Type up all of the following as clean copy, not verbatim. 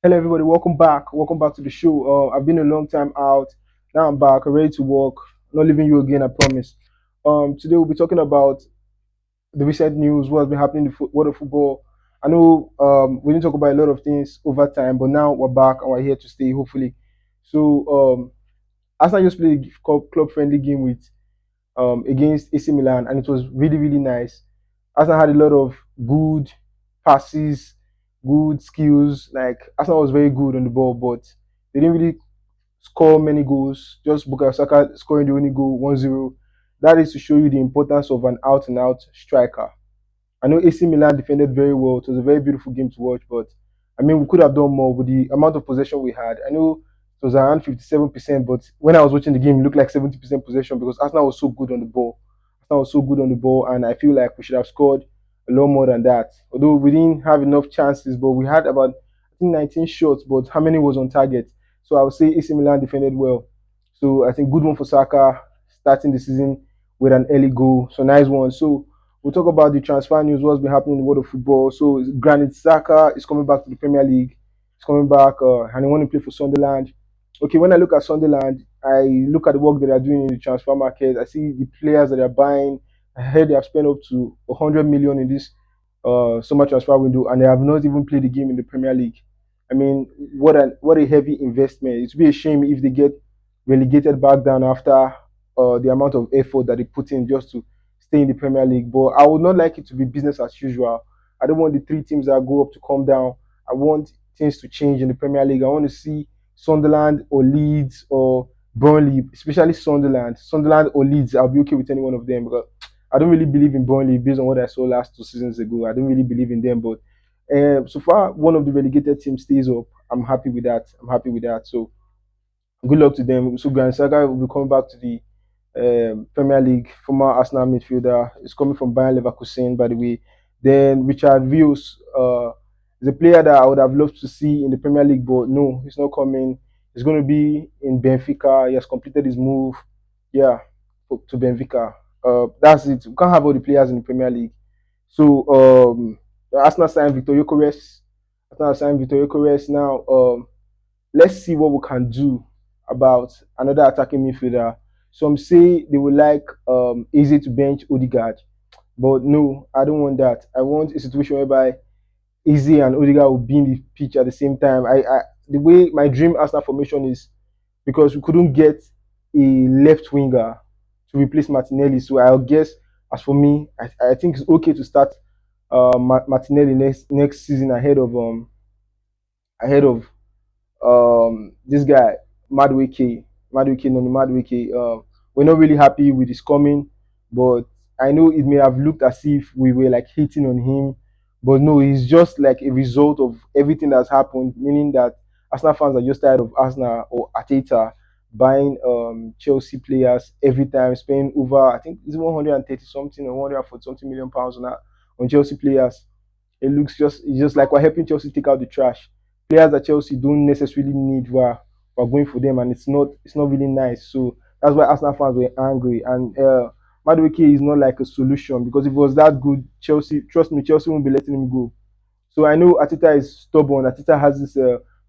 Hello, everybody. Welcome back. Welcome back to the show. I've been a long time out. Now I'm back, ready to work. Not leaving you again, I promise. Today we'll be talking about the recent news, what's been happening in the world of football. I know we didn't talk about a lot of things over time, but now we're back and we're here to stay, hopefully. So, Arsenal just played a club friendly game with against AC Milan, and it was really, really nice. Arsenal had a lot of good passes, good skills. Like Arsenal was very good on the ball, but they didn't really score many goals. Just Bukayo Saka scoring the only goal, 1-0. That is to show you the importance of an out and out striker. I know AC Milan defended very well. It was a very beautiful game to watch, but I mean, we could have done more with the amount of possession we had. I know it was around 57%, but when I was watching the game, it looked like 70% possession because Arsenal was so good on the ball. Arsenal was so good on the ball, and I feel like we should have scored a lot more than that. Although we didn't have enough chances, but we had about I think 19 shots, but how many was on target? So I would say AC Milan defended well. So I think good one for Saka starting the season with an early goal. So nice one. So we'll talk about the transfer news, what's been happening in the world of football. So Granit Xhaka is coming back to the Premier League. He's coming back and he want to play for Sunderland. Okay, when I look at Sunderland, I look at the work that they're doing in the transfer market. I see the players that they're buying. I heard they have spent up to 100 million in this summer transfer window, and they have not even played the game in the Premier League. I mean, what a heavy investment. It would be a shame if they get relegated back down after the amount of effort that they put in just to stay in the Premier League. But I would not like it to be business as usual. I don't want the three teams that go up to come down. I want things to change in the Premier League. I want to see Sunderland or Leeds or Burnley, especially Sunderland. Sunderland or Leeds, I'll be okay with any one of them because I don't really believe in Burnley based on what I saw last 2 seasons ago. I don't really believe in them, but so far one of the relegated teams stays up. I'm happy with that. I'm happy with that. So good luck to them. So Granit Xhaka will be coming back to the Premier League. Former Arsenal midfielder is coming from Bayer Leverkusen, by the way. Then Richard Vils is a player that I would have loved to see in the Premier League, but no, he's not coming. He's going to be in Benfica. He has completed his move, yeah, to Benfica. That's it. We can't have all the players in the Premier League. So Arsenal signed Victor Gyökeres. Arsenal signed Victor Gyökeres now. Let's see what we can do about another attacking midfielder. Some say they would like Easy to bench Odegaard, but no, I don't want that. I want a situation whereby Easy and Odegaard will be in the pitch at the same time. The way my dream Arsenal formation is because we couldn't get a left winger to replace Martinelli. So I'll guess as for me, I think it's okay to start Martinelli next season ahead of this guy Madueke Noni Madueke. We're not really happy with his coming, but I know it may have looked as if we were like hating on him, but no, he's just like a result of everything that's happened. Meaning that Arsenal fans are just tired of Arsenal or Ateta buying Chelsea players every time, spending over I think it's 130 something or 140 something million pounds on Chelsea players. It's just like we're helping Chelsea take out the trash. Players that Chelsea don't necessarily need, we're going for them, and it's not really nice. So that's why Arsenal fans were angry. And Madueke is not like a solution because if it was that good, Chelsea, trust me, Chelsea won't be letting him go. So I know Ateta is stubborn. Ateta has this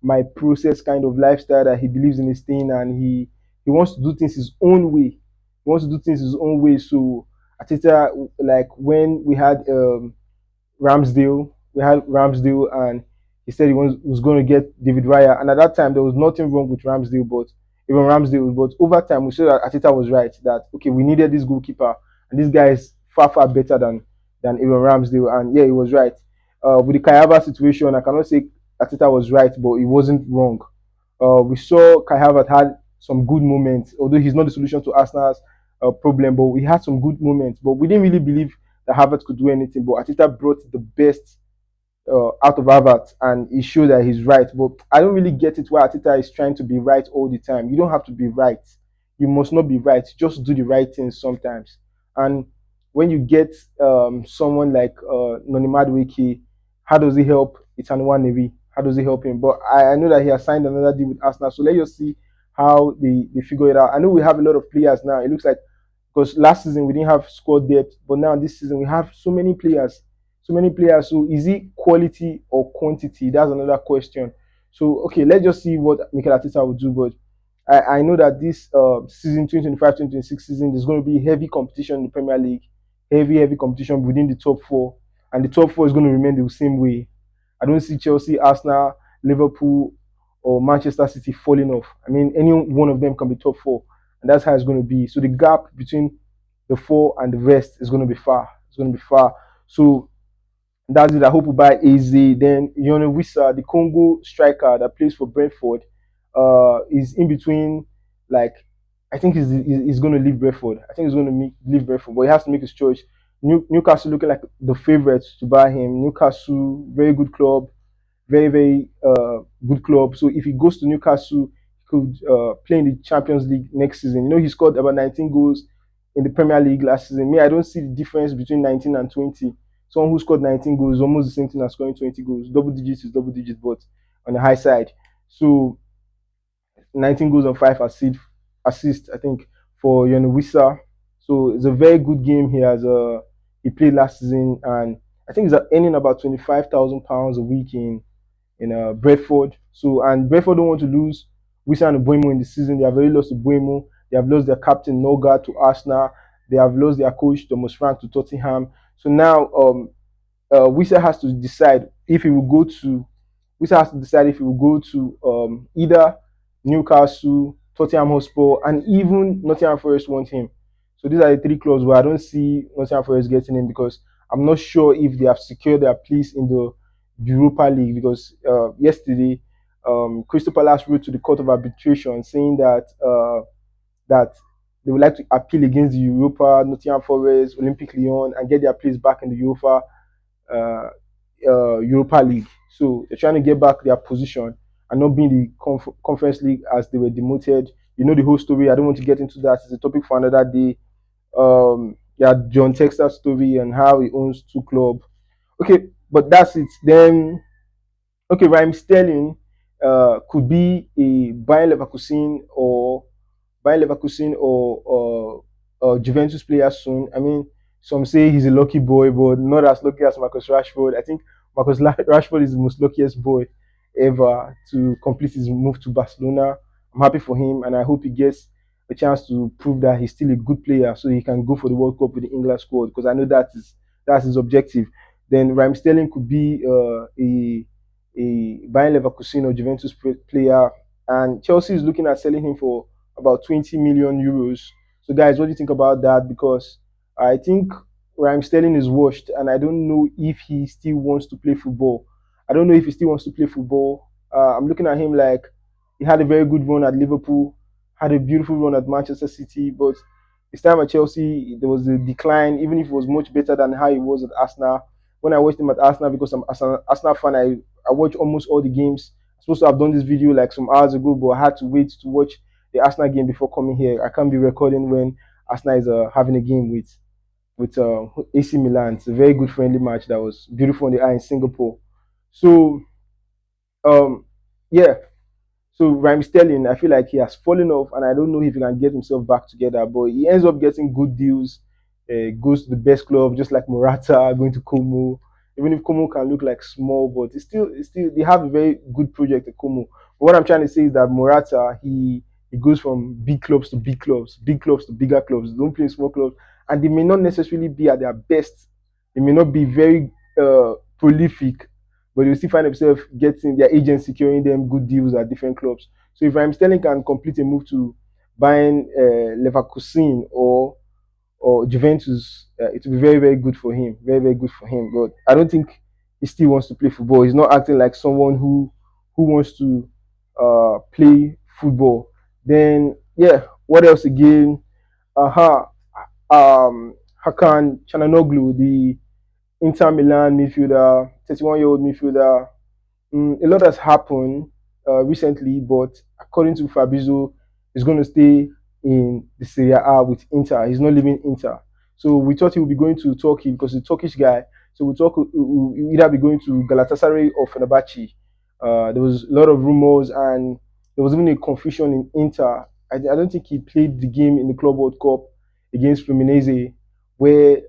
my process kind of lifestyle that he believes in his thing, and he wants to do things his own way. He wants to do things his own way. So Ateta, like when we had Ramsdale. We had Ramsdale, and he said was going to get David Raya. And at that time, there was nothing wrong with Ramsdale, but even Ramsdale. But over time, we saw that Ateta was right. That okay, we needed this goalkeeper, and this guy is far far better than even Ramsdale. And yeah, he was right. With the Kayaba situation, I cannot say Ateta was right, but he wasn't wrong. We saw Kai Havertz had some good moments, although he's not the solution to Arsenal's problem, but we had some good moments. But we didn't really believe that Havertz could do anything. But Ateta brought the best out of Havertz, and he showed that he's right. But I don't really get it why Ateta is trying to be right all the time. You don't have to be right. You must not be right. Just do the right things sometimes. And when you get someone like Noni Madueke, how does he help Itanwa Nevi? How does he help him? But I know that he has signed another deal with Arsenal. So let's just see how they figure it out. I know we have a lot of players now. It looks like because last season we didn't have squad depth, but now this season we have so many players, so many players. So is it quality or quantity? That's another question. So okay, let's just see what Mikel Arteta will do. But I know that this season 2025-2026 season there's going to be heavy competition in the Premier League, heavy competition within the top four, and the top four is going to remain the same way. I don't see Chelsea, Arsenal, Liverpool, or Manchester City falling off. I mean, any one of them can be top four, and that's how it's going to be. So the gap between the four and the rest is going to be far. It's going to be far. So that's it. I hope we buy AZ. Then Yoane Wissa, the Congo striker that plays for Brentford, is in between. Like, I think he's going to leave Brentford. I think he's going to leave Brentford, but he has to make his choice. Newcastle looking like the favourites to buy him. Newcastle, very good club, very good club. So if he goes to Newcastle, he could play in the Champions League next season. You know, he scored about 19 goals in the Premier League last season. Me, I don't see the difference between 19 and 20. Someone who scored 19 goals is almost the same thing as scoring 20 goals. Double digits is double digits, but on the high side. So 19 goals and 5 assists, I think, for Yoane Wissa. So it's a very good game. He played last season, and I think he's earning about £25,000 a week in Brentford. So and Brentford don't want to lose Wissa and Buemo in the season. They have already lost to Buemo. They have lost their captain Noga to Arsenal. They have lost their coach Thomas Frank to Tottenham. So now Wissa has to decide if he will go to. Wissa has to decide if he will go to either Newcastle, Tottenham Hotspur, and even Nottingham Forest want him. So these are the three clubs where I don't see Nottingham Forest getting him because I'm not sure if they have secured their place in the Europa League. Because yesterday, Crystal Palace wrote to the Court of Arbitration saying that they would like to appeal against the Europa, Nottingham Forest, Olympic Lyon, and get their place back in the uh, Europa League. So they're trying to get back their position and not be in the Conference League as they were demoted. You know the whole story. I don't want to get into that. It's a topic for another day. Yeah, John Texter's story and how he owns two clubs. Okay, but that's it. Then okay, Raheem Sterling could be a Bayer Leverkusen or Juventus player soon. I mean, some say he's a lucky boy, but not as lucky as Marcus Rashford. I think Rashford is the most luckiest boy ever to complete his move to Barcelona. I'm happy for him, and I hope he gets a chance to prove that he's still a good player, so he can go for the World Cup with the England squad. Because I know that's his objective. Then Raheem Sterling could be a Bayer Leverkusen or Juventus player, and Chelsea is looking at selling him for about 20 million euros. So, guys, what do you think about that? Because I think Raheem Sterling is washed, and I don't know if he still wants to play football. I don't know if he still wants to play football. I'm looking at him like he had a very good run at Liverpool, had a beautiful run at Manchester City, but his time at Chelsea, there was a decline, even if it was much better than how he was at Arsenal. When I watched him at Arsenal, because I'm as an Arsenal fan, I watch almost all the games. I'm supposed to have done this video like some hours ago, but I had to wait to watch the Arsenal game before coming here. I can't be recording when Arsenal is having a game with AC Milan. It's a very good friendly match that was beautiful on the eye in Singapore. So um, yeah, so Raheem Sterling, I feel like he has fallen off, and I don't know if he can get himself back together. But he ends up getting good deals. Goes to the best club, just like Morata going to Como. Even if Como can look like small, but it's still they have a very good project at Como. But what I'm trying to say is that Morata, he goes from big clubs to big clubs to bigger clubs. They don't play in small clubs, and they may not necessarily be at their best. They may not be very prolific, but they'll still find themselves getting their agents securing them good deals at different clubs. So if Raheem Sterling can complete a move to buying Leverkusen or Juventus, it will be very good for him. Very good for him. But I don't think he still wants to play football. He's not acting like someone who wants to play football. Then yeah, what else again? Aha, Hakan Chananoglu, the Inter Milan midfielder, 31-year-old midfielder. A lot has happened recently, but according to Fabrizio, he's going to stay in the Serie A with Inter. He's not leaving Inter. So we thought he would be going to Turkey because he's a Turkish guy. So we thought he would either be going to Galatasaray or Fenerbahce. There was a lot of rumors, and there was even a confusion in Inter. I don't think he played the game in the Club World Cup against Fluminense, where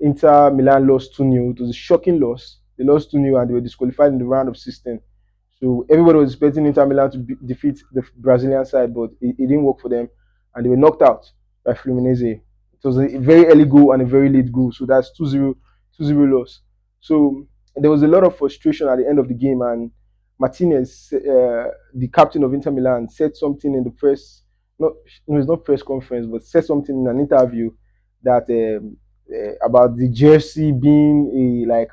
Inter Milan lost 2-0. It was a shocking loss. They lost 2-0 and they were disqualified in the round of 16. So everybody was expecting Inter Milan to defeat the Brazilian side, but it didn't work for them, and they were knocked out by Fluminense. It was a very early goal and a very late goal, so that's 2-0, 2-0 loss. So there was a lot of frustration at the end of the game, and Martinez, the captain of Inter Milan, said something in the press. Not, no, it's not press conference, but said something in an interview that about the jersey being a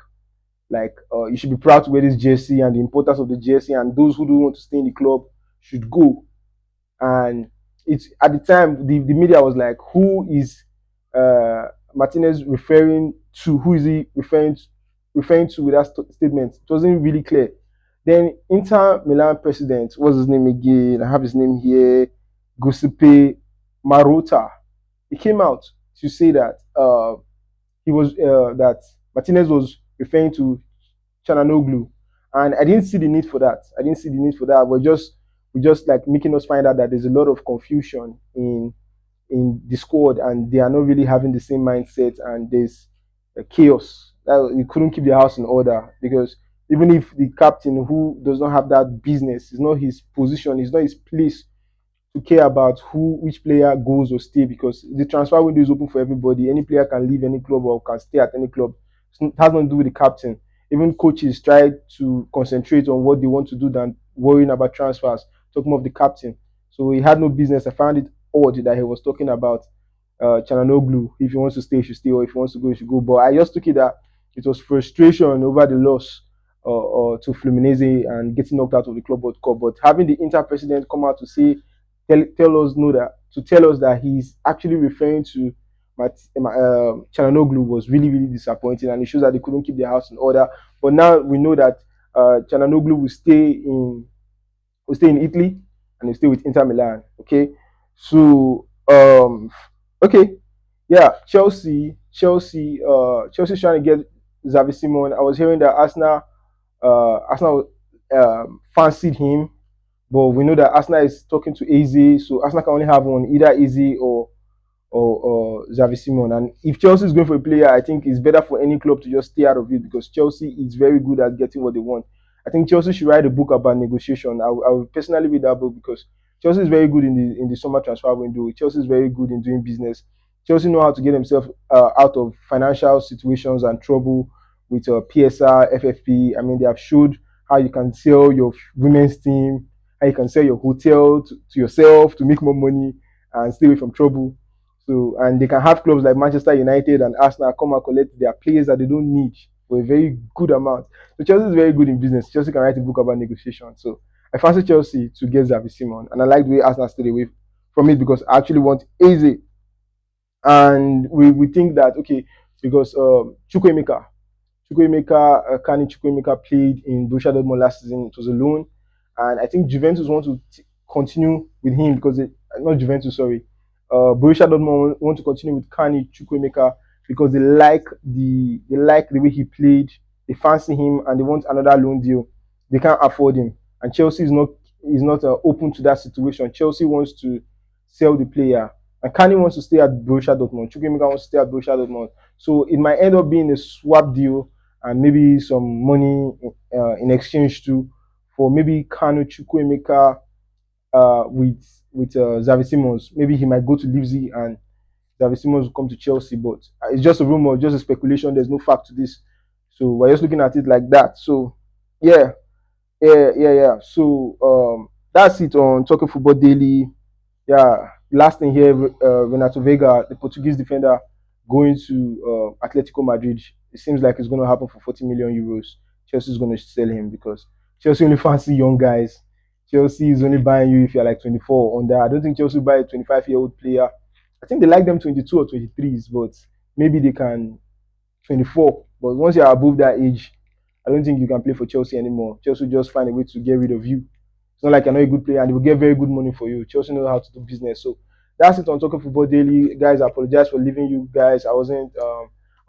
you should be proud to wear this jersey and the importance of the jersey, and those who don't want to stay in the club should go. And it's at the time the media was like, who is Martinez referring to? Who is he referring to with that statement? It wasn't really clear. Then Inter Milan president, what's his name again? I have his name here, Giuseppe Marotta. He came out to say that he was that Martinez was referring to Chananoglu, and I didn't see the need for that. I didn't see the need for that. We just like making us find out that there's a lot of confusion in the squad, and they are not really having the same mindset, and there's chaos. That you couldn't keep the house in order, because even if the captain who does not have that business, it's not his position, it's not his place to care about who which player goes or stay, because the transfer window is open for everybody. Any player can leave any club or can stay at any club. It has nothing to do with the captain. Even coaches try to concentrate on what they want to do than worrying about transfers. Talking of the captain, so he had no business. I found it odd that he was talking about Chananoglu. If he wants to stay, he should stay, or if he wants to go, he should go. But I just took it that it was frustration over the loss to Fluminense and getting knocked out of the Club World Cup. But having the Inter president come out to say, tell us that he's actually referring to Chananoglu was really really disappointing, and it shows that they couldn't keep their house in order. But now we know that Chananoglu will stay in Italy, and will stay with Inter Milan. Okay, so okay, yeah, Chelsea's trying to get Xavi Simon. I was hearing that Arsenal fancied him, but we know that Arsenal is talking to AZ, so Arsenal can only have one, either AZ or Xavi Simon. And if Chelsea is going for a player, I think it's better for any club to just stay out of it, because Chelsea is very good at getting what they want. I think Chelsea should write a book about negotiation. I will personally read that book, because Chelsea is very good in the summer transfer window. Chelsea is very good in doing business. Chelsea know how to get themselves out of financial situations and trouble with PSR, FFP. I mean, they have showed how you can sell your women's team, how you can sell your hotel to yourself to make more money and stay away from trouble. So, and they can have clubs like Manchester United and Arsenal come and collect their players that they don't need for a very good amount. So Chelsea is very good in business. Chelsea can write a book about negotiation. So I fancy Chelsea to get Xavi Simon, and I like the way Arsenal stayed away from it, because I actually want Eze, and we think that okay, because Kani Chukwuemeka played in Borussia Dortmund last season. It was a loan, and I think Juventus want to continue with him, because not Juventus, sorry, Borussia Dortmund want to continue with Kani Chukwuemeka, because they like the way he played. They fancy him, and they want another loan deal. They can't afford him, and Chelsea is not open to that situation. Chelsea wants to sell the player, and Kani wants to stay at Borussia Dortmund. Chukwuemeka wants to stay at Borussia Dortmund. So it might end up being a swap deal, and maybe some money in exchange too, for maybe Kanu Chukwuemeka with Xavi Simons. Maybe he might go to Leipzig, and Xavi Simons will come to Chelsea. But it's just a rumor, just a speculation. There's no fact to this. So we're just looking at it like that. So yeah, yeah. So that's it on Talking Football Daily. Yeah, last thing here, Renato Vega, the Portuguese defender, going to Atletico Madrid. It seems like it's going to happen for 40 million euros. Chelsea is going to sell him, because Chelsea only fancy young guys. Chelsea is only buying you if you're like 24 or under. I don't think Chelsea will buy a 25-year-old player. I think they like them 22 or 23s, but maybe they can 24. But once you're above that age, I don't think you can play for Chelsea anymore. Chelsea will just find a way to get rid of you. It's not like you're not a good player, and they will get very good money for you. Chelsea knows how to do business. So that's it on Talking Football Daily. Guys, I apologize for leaving you guys. I wasn't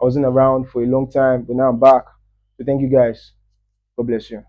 around for a long time, but now I'm back. So thank you guys. God bless you.